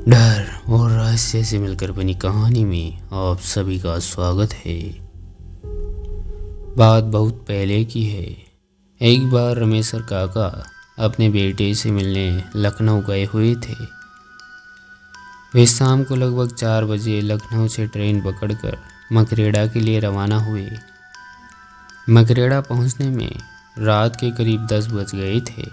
डर और रहस्य से मिलकर बनी कहानी में आप सभी का स्वागत है। बात बहुत पहले की है। एक बार रमेश और काका अपने बेटे से मिलने लखनऊ गए हुए थे। वे शाम को लगभग 4 बजे लखनऊ से ट्रेन पकड़कर मकरेड़ा के लिए रवाना हुए। मकरेड़ा पहुंचने में रात के करीब 10 बज गए थे।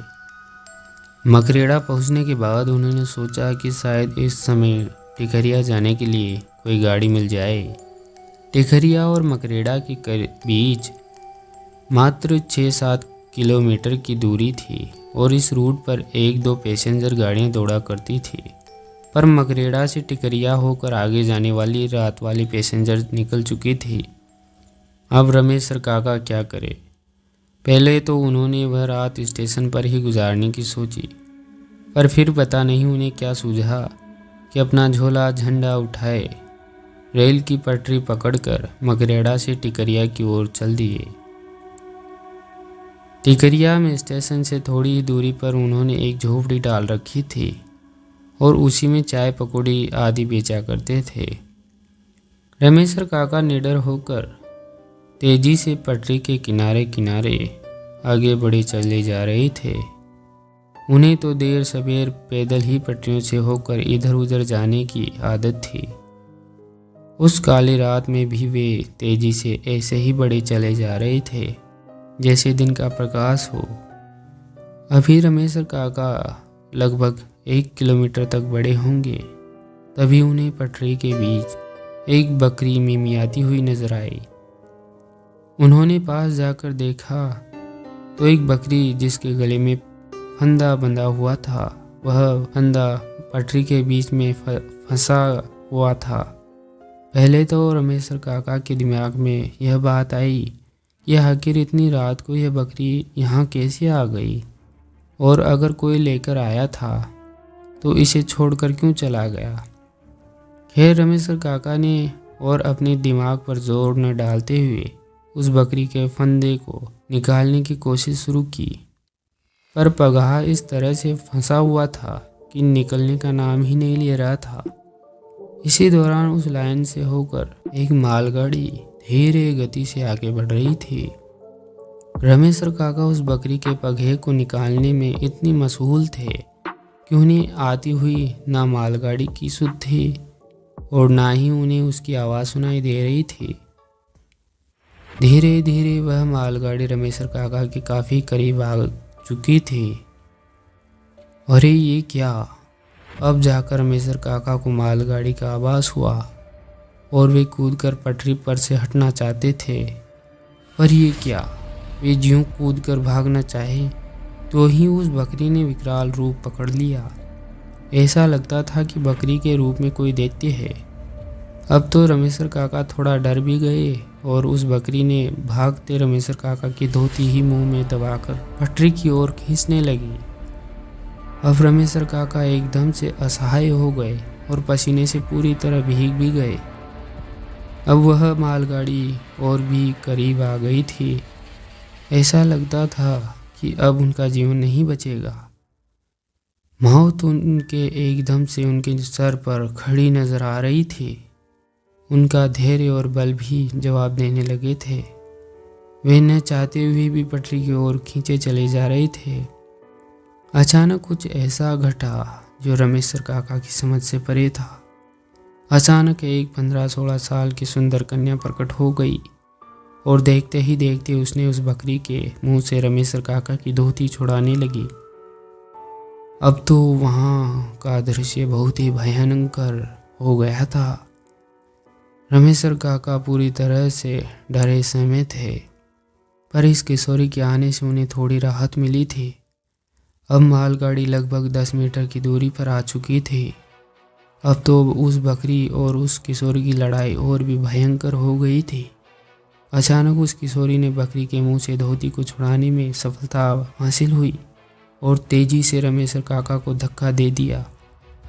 मकरेड़ा पहुंचने के बाद उन्होंने सोचा कि शायद इस समय टिकरिया जाने के लिए कोई गाड़ी मिल जाए। टिकरिया और मकरेड़ा के बीच मात्र 6-7 किलोमीटर की दूरी थी और इस रूट पर 1-2 पैसेंजर गाड़ियां दौड़ा करती थी। पर मकरेड़ा से टिकरिया होकर आगे जाने वाली रात वाली पैसेंजर निकल चुकी थी। अब रमेश और काका क्या करें। पहले तो उन्होंने वह रात स्टेशन पर ही गुजारने की सोची, पर फिर पता नहीं उन्हें क्या सूझा कि अपना झोला झंडा उठाए रेल की पटरी पकड़कर मकरेड़ा से टिकरिया की ओर चल दिए। टिकरिया में स्टेशन से थोड़ी ही दूरी पर उन्होंने एक झोपड़ी डाल रखी थी और उसी में चाय पकौड़ी आदि बेचा करते थे। रमेश और काका निडर होकर तेजी से पटरी के किनारे किनारे आगे बढ़े चले जा रहे थे। उन्हें तो देर सबेर पैदल ही पटरियों से होकर इधर उधर जाने की आदत थी। उस काली रात में भी वे तेजी से ऐसे ही बढ़े चले जा रहे थे जैसे दिन का प्रकाश हो। अभी रमेश और काका लगभग 1 किलोमीटर तक बढ़े होंगे, तभी उन्हें पटरी के बीच एक बकरी मिमियाती हुई नजर आई। उन्होंने पास जाकर देखा तो एक बकरी जिसके गले में फंदा बंधा हुआ था, वह फंदा पटरी के बीच में फंसा हुआ था। पहले तो रमेश और काका के दिमाग में यह बात आई कि आखिर इतनी रात को यह बकरी यहाँ कैसे आ गई, और अगर कोई लेकर आया था तो इसे छोड़कर क्यों चला गया। खैर रमेश और काका ने और अपने दिमाग पर जोर न डालते हुए उस बकरी के फंदे को निकालने की कोशिश शुरू की, पर पगहा इस तरह से फंसा हुआ था कि निकलने का नाम ही नहीं ले रहा था। इसी दौरान उस लाइन से होकर एक मालगाड़ी धीरे गति से आगे बढ़ रही थी। रमेश और काका उस बकरी के पगहे को निकालने में इतनी मशगूल थे कि उन्हें आती हुई ना मालगाड़ी की सुध थी और ना ही उन्हें उसकी आवाज़ सुनाई दे रही थी। धीरे धीरे वह मालगाड़ी रमेश और काका के काफ़ी करीब आ चुकी थी। अरे ये क्या! अब जाकर रमेश और काका को मालगाड़ी का आभास हुआ और वे कूदकर पटरी पर से हटना चाहते थे। पर ये क्या! वे ज्यों कूदकर भागना चाहे तो ही उस बकरी ने विकराल रूप पकड़ लिया। ऐसा लगता था कि बकरी के रूप में कोई दैत्य है। अब तो रमेश और काका थोड़ा डर भी गए और उस बकरी ने भागते रमेश और काका की धोती ही मुंह में दबाकर पटरी की ओर खींचने लगी। अब रमेश और काका एकदम से असहाय हो गए और पसीने से पूरी तरह भीग भी गए। अब वह मालगाड़ी और भी करीब आ गई थी। ऐसा लगता था कि अब उनका जीवन नहीं बचेगा। मौत उनके एकदम से उनके सर पर खड़ी नजर आ रही थी। उनका धैर्य और बल भी जवाब देने लगे थे। वे न चाहते हुए भी पटरी की ओर खींचे चले जा रहे थे। अचानक कुछ ऐसा घटा जो रमेश और काका की समझ से परे था। अचानक एक 15-16 साल की सुंदर कन्या प्रकट हो गई और देखते ही देखते उसने उस बकरी के मुंह से रमेश और काका की धोती छुड़ाने लगी। अब तो वहाँ का दृश्य बहुत ही भयंकर हो गया था। रमेश और काका पूरी तरह से डरे सहमे थे, पर इस किशोरी के आने से उन्हें थोड़ी राहत मिली थी। अब मालगाड़ी लगभग 10 मीटर की दूरी पर आ चुकी थी। अब तो उस बकरी और उस किशोरी की लड़ाई और भी भयंकर हो गई थी। अचानक उस किशोरी ने बकरी के मुंह से धोती को छुड़ाने में सफलता हासिल हुई और तेजी से रमेश और काका को धक्का दे दिया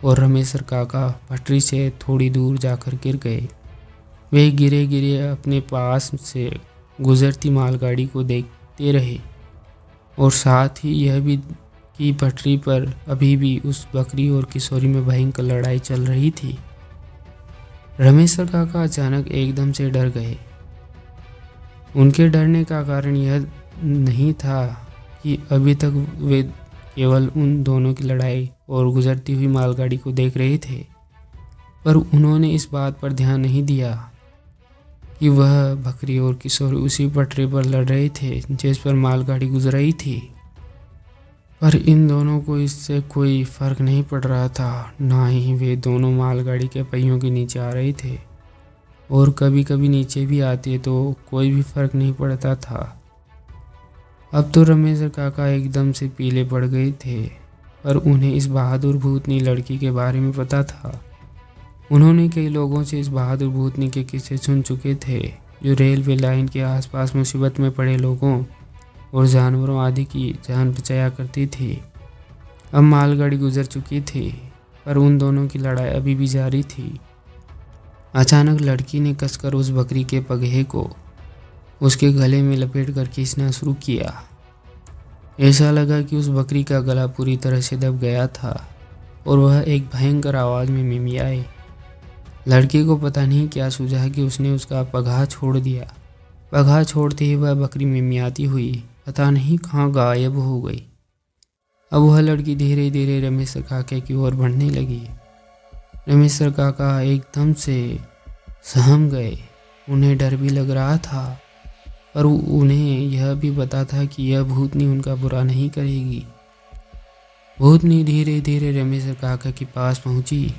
और रमेश और काका पटरी से थोड़ी दूर जाकर गिर गए। वे गिरे गिरे अपने पास से गुजरती मालगाड़ी को देखते रहे और साथ ही यह भी की पटरी पर अभी भी उस बकरी और किशोरी में भयंकर लड़ाई चल रही थी। रमेश्वर काका अचानक एकदम से डर गए। उनके डरने का कारण यह नहीं था कि अभी तक वे केवल उन दोनों की लड़ाई और गुजरती हुई मालगाड़ी को देख रहे थे, पर उन्होंने इस बात पर ध्यान नहीं दिया कि वह बकरी और किशोर उसी पटरी पर लड़ रहे थे जिस पर मालगाड़ी गुजर रही थी। पर इन दोनों को इससे कोई फर्क नहीं पड़ रहा था, ना ही वे दोनों मालगाड़ी के पहियों के नीचे आ रहे थे, और कभी कभी नीचे भी आते तो कोई भी फर्क नहीं पड़ता था। अब तो रमेश काका एकदम से पीले पड़ गए थे, पर उन्हें इस बहादुर भूतनी लड़की के बारे में पता था। उन्होंने कई लोगों से इस बहादुर भूतनी के किस्से सुन चुके थे, जो रेलवे लाइन के आसपास मुसीबत में पड़े लोगों और जानवरों आदि की जान बचाया करती थी। अब मालगाड़ी गुजर चुकी थी, पर उन दोनों की लड़ाई अभी भी जारी थी। अचानक लड़की ने कसकर उस बकरी के पगहे को उसके गले में लपेट कर खींचना शुरू किया। ऐसा लगा कि उस बकरी का गला पूरी तरह से दब गया था और वह एक भयंकर आवाज़ में मिमियाई। लड़की को पता नहीं क्या सूझा कि उसने उसका पगहा छोड़ दिया। पगहा छोड़ते ही वह बकरी मिमियाती हुई पता नहीं कहाँ गायब हो गई। अब वह लड़की धीरे धीरे रमेश काका की ओर बढ़ने लगी। रमेश काका एकदम से सहम गए। उन्हें डर भी लग रहा था, पर उन्हें यह भी पता था कि यह भूतनी उनका बुरा नहीं करेगी। भूतनी धीरे धीरे रमेश काका के पास पहुंची।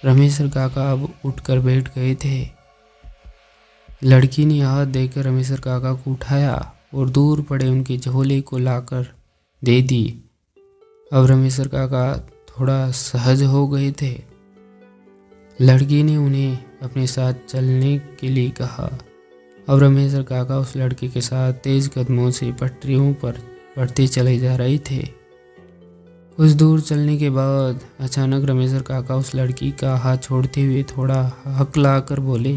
रमेश काका अब उठकर बैठ गए थे। लड़की ने हाथ देकर रमेश काका को उठाया और दूर पड़े उनके झोले को लाकर दे दी। अब रमेश काका थोड़ा सहज हो गए थे। लड़की ने उन्हें अपने साथ चलने के लिए कहा। अब रमेश काका उस लड़के के साथ तेज कदमों से पटरियों पर बढ़ते चले जा रहे थे। कुछ दूर चलने के बाद अचानक रमेश काका उस लड़की का हाथ छोड़ते हुए थोड़ा हकला कर बोले,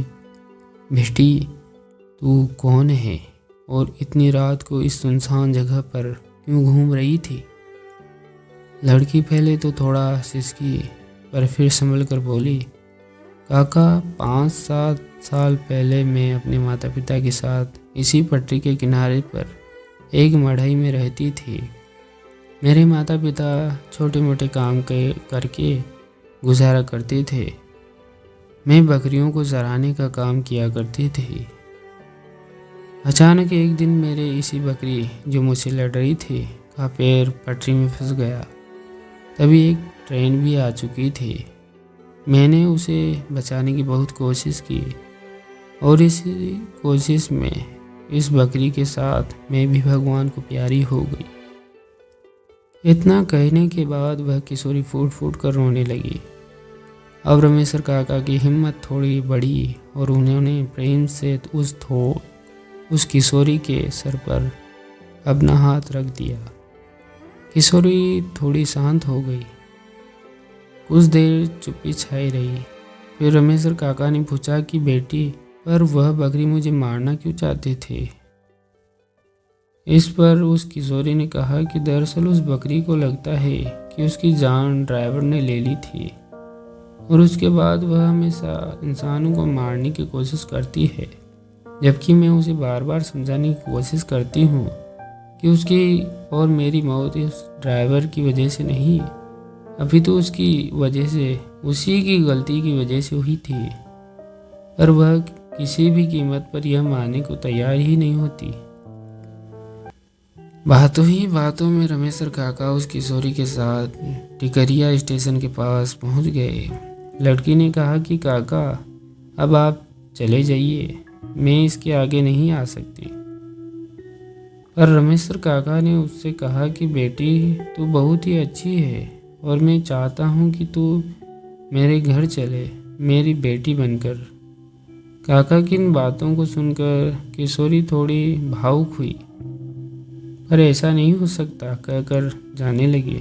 बेटी तू कौन है और इतनी रात को इस सुनसान जगह पर क्यों घूम रही थी? लड़की पहले तो थोड़ा सिसकी, पर फिर संभल कर बोली, काका 5-7 साल पहले मैं अपने माता पिता के साथ इसी पटरी के किनारे पर एक मढ़ई में रहती थी। मेरे माता पिता छोटे मोटे काम करके गुजारा करते थे। मैं बकरियों को चराने का काम किया करती थी। अचानक एक दिन मेरे इसी बकरी जो मुझसे लड़ रही थी का पैर पटरी में फंस गया। तभी एक ट्रेन भी आ चुकी थी। मैंने उसे बचाने की बहुत कोशिश की और इस कोशिश में इस बकरी के साथ मैं भी भगवान को प्यारी हो गई। इतना कहने के बाद वह किशोरी फूट फूट कर रोने लगी। अब रमेश काका की हिम्मत थोड़ी बढ़ी और उन्होंने प्रेम से उस किशोरी के सर पर अपना हाथ रख दिया। किशोरी थोड़ी शांत हो गई। कुछ देर चुप्पी छाई रही। फिर रमेश काका ने पूछा कि बेटी, पर वह बकरी मुझे मारना क्यों चाहते थे? इस पर उस किशोरी ने कहा कि दरअसल उस बकरी को लगता है कि उसकी जान ड्राइवर ने ले ली थी और उसके बाद वह हमेशा इंसानों को मारने की कोशिश करती है, जबकि मैं उसे बार बार समझाने की कोशिश करती हूँ कि उसकी और मेरी मौत उस ड्राइवर की वजह से नहीं, अभी तो उसकी वजह से, उसी की गलती की वजह से हुई थी। पर वह किसी भी कीमत पर यह मानने को तैयार ही नहीं होती। बातों ही बातों में रमेश काका उस किशोरी के साथ टिकरिया स्टेशन के पास पहुंच गए। लड़की ने कहा कि काका अब आप चले जाइए, मैं इसके आगे नहीं आ सकती। पर रमेश काका ने उससे कहा कि बेटी तू बहुत ही अच्छी है और मैं चाहता हूँ कि तू मेरे घर चले, मेरी बेटी बनकर। काका की इन बातों को सुनकर किशोरी थोड़ी भावुक हुई, पर ऐसा नहीं हो सकता कहकर जाने लगे।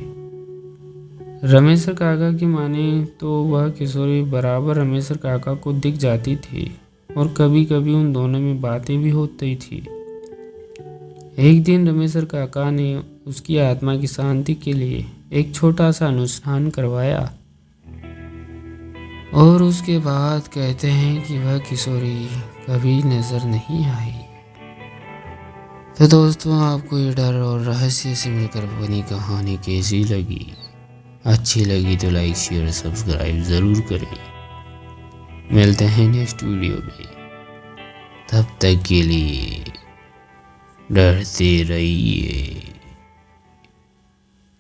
रमेश काका की माने तो वह किशोरी बराबर रमेश काका को दिख जाती थी और कभी कभी उन दोनों में बातें भी होती थी। एक दिन रमेश काका ने उसकी आत्मा की शांति के लिए एक छोटा सा अनुष्ठान करवाया और उसके बाद कहते हैं कि वह किशोरी कभी नजर नहीं आई। तो दोस्तों, आपको ये डर और रहस्य से मिलकर बनी कहानी कैसी लगी? अच्छी लगी तो लाइक शेयर सब्सक्राइब ज़रूर करें। मिलते हैं नेक्स्ट वीडियो में, तब तक के लिए डरते रहिए।